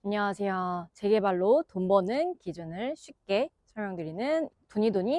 안녕하세요. 재개발로 돈 버는 기준을 쉽게 설명드리는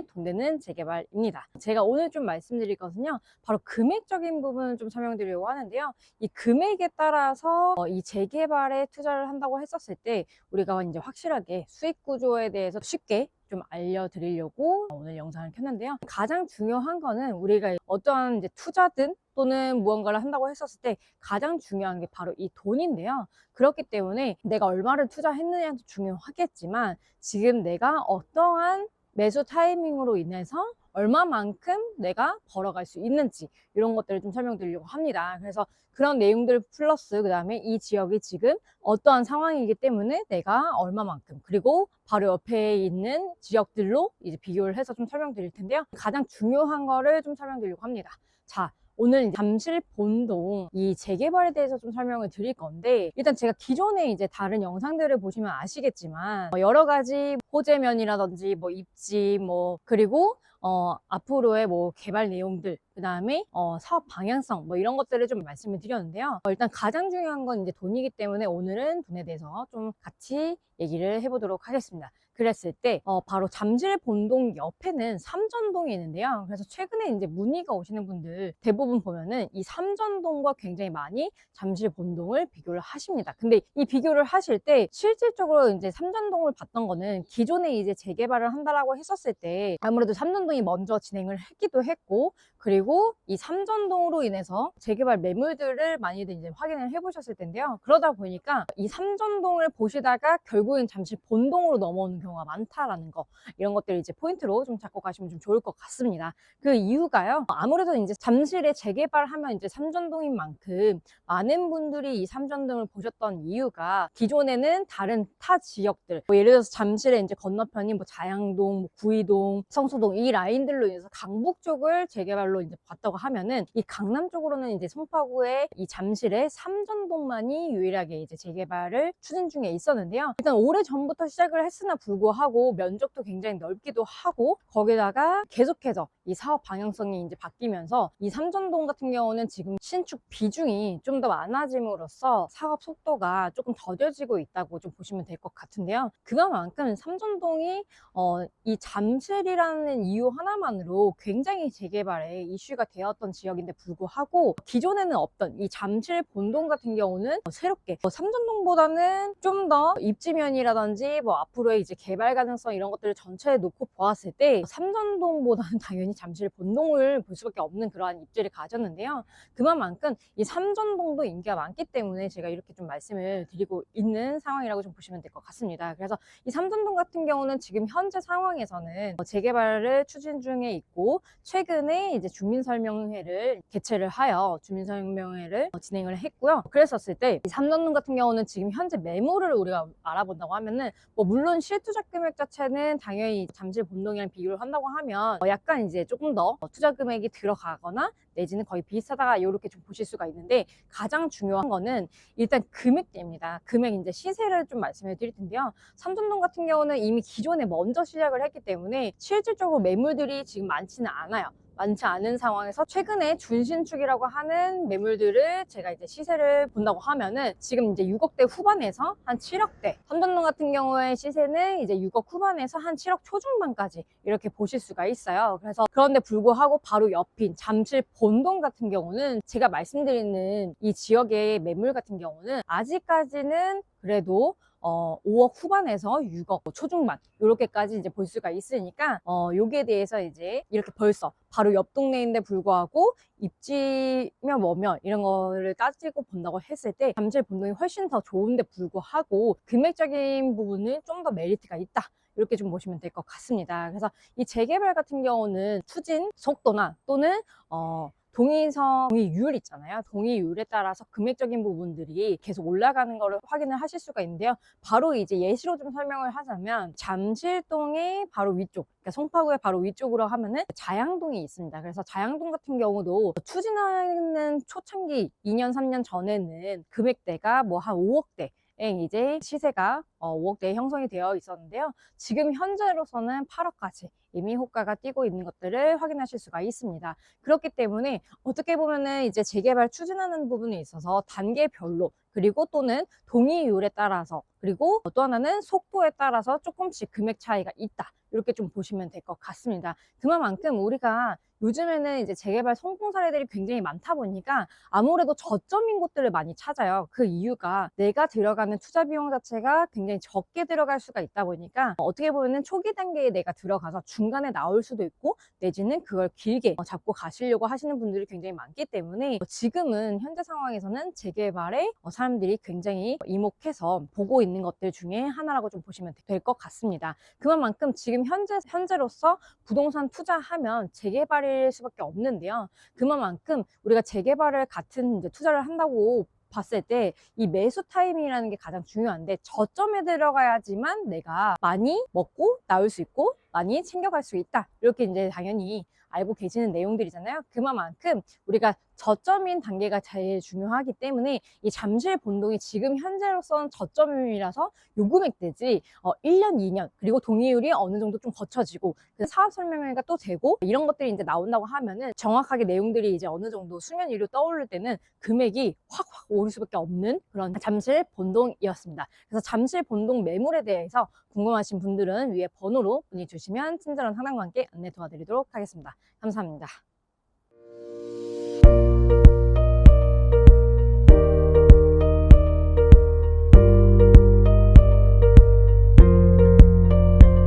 돈 되는 재개발입니다. 제가 오늘 좀 말씀드릴 것은요, 바로 금액적인 부분을 좀 설명드리려고 하는데요. 이 금액에 따라서 이 재개발에 투자를 한다고 했었을 때 우리가 이제 확실하게 수익 구조에 대해서 쉽게 좀 알려드리려고 오늘 영상을 켰는데요. 가장 중요한 거는 우리가 어떠한 이제 투자든 또는 무언가를 한다고 했었을 때 가장 중요한 게 바로 이 돈인데요. 그렇기 때문에 내가 얼마를 투자했느냐도 중요하겠지만 지금 내가 어떠한 매수 타이밍으로 인해서 얼마만큼 내가 벌어갈 수 있는지 이런 것들을 좀 설명드리려고 합니다. 그래서 그런 내용들 플러스 그 다음에 이 지역이 지금 어떠한 상황이기 때문에 내가 얼마만큼 그리고 바로 옆에 있는 지역들로 이제 비교를 해서 좀 설명드릴 텐데요. 가장 중요한 거를 좀 설명드리려고 합니다. 자, 오늘 잠실 본동 이 재개발에 대해서 좀 설명을 드릴 건데, 일단 제가 기존에 이제 다른 영상들을 보시면 아시겠지만 여러 가지 호재면이라든지 뭐 입지 그리고 앞으로의 뭐 개발 내용들, 그 다음에 사업 방향성 이런 것들을 좀 말씀을 드렸는데요. 일단 가장 중요한 건 이제 돈이기 때문에 오늘은 돈에 대해서 좀 같이 얘기를 해보도록 하겠습니다. 그랬을 때 바로 잠실 본동 옆에는 삼전동이 있는데요. 그래서 최근에 이제 문의가 오시는 분들 대부분 보면은 이 삼전동과 굉장히 많이 잠실 본동을 비교를 하십니다. 근데 이 비교를 하실 때 실질적으로 이제 삼전동을 봤던 거는 기존에 이제 재개발을 한다라고 했었을 때 아무래도 삼전동이 먼저 진행을 했기도 했고, 그리고 이 삼전동으로 인해서 재개발 매물들을 많이들 이제 확인을 해보셨을 텐데요. 그러다 보니까 이 삼전동을 보시다가 결국엔 잠실 본동으로 넘어오는 경우가 많다라는 거, 이런 것들을 이제 포인트로 좀 잡고 가시면 좀 좋을 것 같습니다. 그 이유가요, 아무래도 이제 잠실에 재개발하면 이제 삼전동인 만큼 많은 분들이 이 삼전동을 보셨던 이유가 기존에는 다른 타 지역들, 예를 들어서 잠실에 이제 건너편인 자양동, 구이동, 성수동 이 라인들로 인해서 강북 쪽을 재개발로 이제 봤다고 하면은 이 강남 쪽으로는 이제 송파구의 이 잠실의 삼전동만이 유일하게 이제 재개발을 추진 중에 있었는데요. 일단 오래 전부터 시작을 했으나 불구하고 면적도 굉장히 넓기도 하고, 거기다가 계속해서 이 사업 방향성이 이제 바뀌면서 이 삼전동 같은 경우는 지금 신축 비중이 좀 더 많아짐으로써 사업 속도가 조금 더뎌지고 있다고 좀 보시면 될 것 같은데요. 그만큼 삼전동이 이 잠실이라는 이유 하나만으로 굉장히 재개발에 이슈가 되었던 지역인데 불구하고 기존에는 없던 이 잠실 본동 같은 경우는 새롭게 삼전동보다는 좀 더 입지면이라든지 앞으로의 이제 개발 가능성 이런 것들을 전체에 놓고 보았을 때 삼전동보다는 당연히 잠실 본동을 볼 수밖에 없는 그러한 입지를 가졌는데요. 그만큼 이 삼전동도 인기가 많기 때문에 제가 이렇게 좀 말씀을 드리고 있는 상황이라고 좀 보시면 될 것 같습니다. 그래서 이 삼전동 같은 경우는 지금 현재 상황에서는 재개발을 추진 중에 있고, 최근에 이제 주민설명회를 개최를 하여 주민설명회를 진행을 했고요. 그랬었을 때 이 삼전동 같은 경우는 지금 현재 매물을 우리가 알아본다고 하면은 물론 실투자 금액 자체는 당연히 잠실 본동이랑 비교를 한다고 하면 약간 이제 조금 더 투자 금액이 들어가거나 내지는 거의 비슷하다 이렇게 좀 보실 수가 있는데, 가장 중요한 거는 일단 금액대입니다. 금액 이제 시세를 좀 말씀을 드릴 텐데요. 삼전동 같은 경우는 이미 기존에 먼저 시작을 했기 때문에 실질적으로 매물들이 지금 많지는 않아요. 많지 않은 상황에서 최근에 준신축이라고 하는 매물들을 제가 이제 시세를 본다고 하면은 지금 이제 6억대 후반에서 한 7억대, 삼전동 같은 경우에 시세는 이제 6억 후반에서 한 7억 초중반까지 이렇게 보실 수가 있어요. 그래서 그런데 불구하고 바로 옆인 잠실 본동 같은 경우는 제가 말씀드리는 이 지역의 매물 같은 경우는 아직까지는 그래도 5억 후반에서 6억 초중반 이렇게까지 이제 볼 수가 있으니까 여기에 대해서 이제 이렇게 벌써 바로 옆 동네인데 불구하고 입지면 이런 거를 따지고 본다고 했을 때 잠실 본동이 훨씬 더 좋은데 불구하고 금액적인 부분은 좀 더 메리트가 있다, 이렇게 좀 보시면 될 것 같습니다. 그래서 이 재개발 같은 경우는 추진 속도나 또는 동의율 있잖아요. 동의율에 따라서 금액적인 부분들이 계속 올라가는 거를 확인을 하실 수가 있는데요. 바로 이제 예시로 좀 설명을 하자면 잠실동의 바로 위쪽, 그러니까 송파구의 바로 위쪽으로 하면은 자양동이 있습니다. 그래서 자양동 같은 경우도 추진하는 초창기 2년, 3년 전에는 금액대가 한 5억대 이제 시세가 5억대에 형성이 되어 있었는데요. 지금 현재로서는 8억까지 이미 호가가 뛰고 있는 것들을 확인하실 수가 있습니다. 그렇기 때문에 어떻게 보면은 이제 재개발 추진하는 부분에 있어서 단계별로, 그리고 또는 동의율에 따라서, 그리고 또 하나는 속도에 따라서 조금씩 금액 차이가 있다. 이렇게 좀 보시면 될 것 같습니다. 그만큼 우리가 요즘에는 이제 재개발 성공 사례들이 굉장히 많다 보니까 아무래도 저점인 곳들을 많이 찾아요. 그 이유가 내가 들어가는 투자 비용 자체가 굉장히 적게 들어갈 수가 있다 보니까 어떻게 보면은 초기 단계에 내가 들어가서 중간에 나올 수도 있고 내지는 그걸 길게 잡고 가시려고 하시는 분들이 굉장히 많기 때문에 지금은 현재 상황에서는 재개발에 사람들이 굉장히 이목해서 보고 있는 것들 중에 하나라고 좀 보시면 될 것 같습니다. 그만큼 지금 현재로서 부동산 투자하면 재개발일 수밖에 없는데요. 그만큼 우리가 재개발을 같은 이제 투자를 한다고 봤을 때 이 매수 타이밍이라는 게 가장 중요한데 저점에 들어가야지만 내가 많이 먹고 나올 수 있고 많이 챙겨갈 수 있다. 이렇게 이제 당연히 알고 계시는 내용들이잖아요. 그만큼 우리가 저점인 단계가 제일 중요하기 때문에 이 잠실 본동이 지금 현재로서는 저점이라서 요금액대지 1년, 2년 그리고 동의율이 어느 정도 좀 거쳐지고 그 사업 설명회가 또 되고 이런 것들이 이제 나온다고 하면은 정확하게 내용들이 이제 어느 정도 수면 위로 떠오를 때는 금액이 확 오를 수밖에 없는 그런 잠실 본동이었습니다. 그래서 잠실 본동 매물에 대해서 궁금하신 분들은 위에 번호로 문의 주시면 친절한 상담과 함께 안내 도와드리도록 하겠습니다. 감사합니다.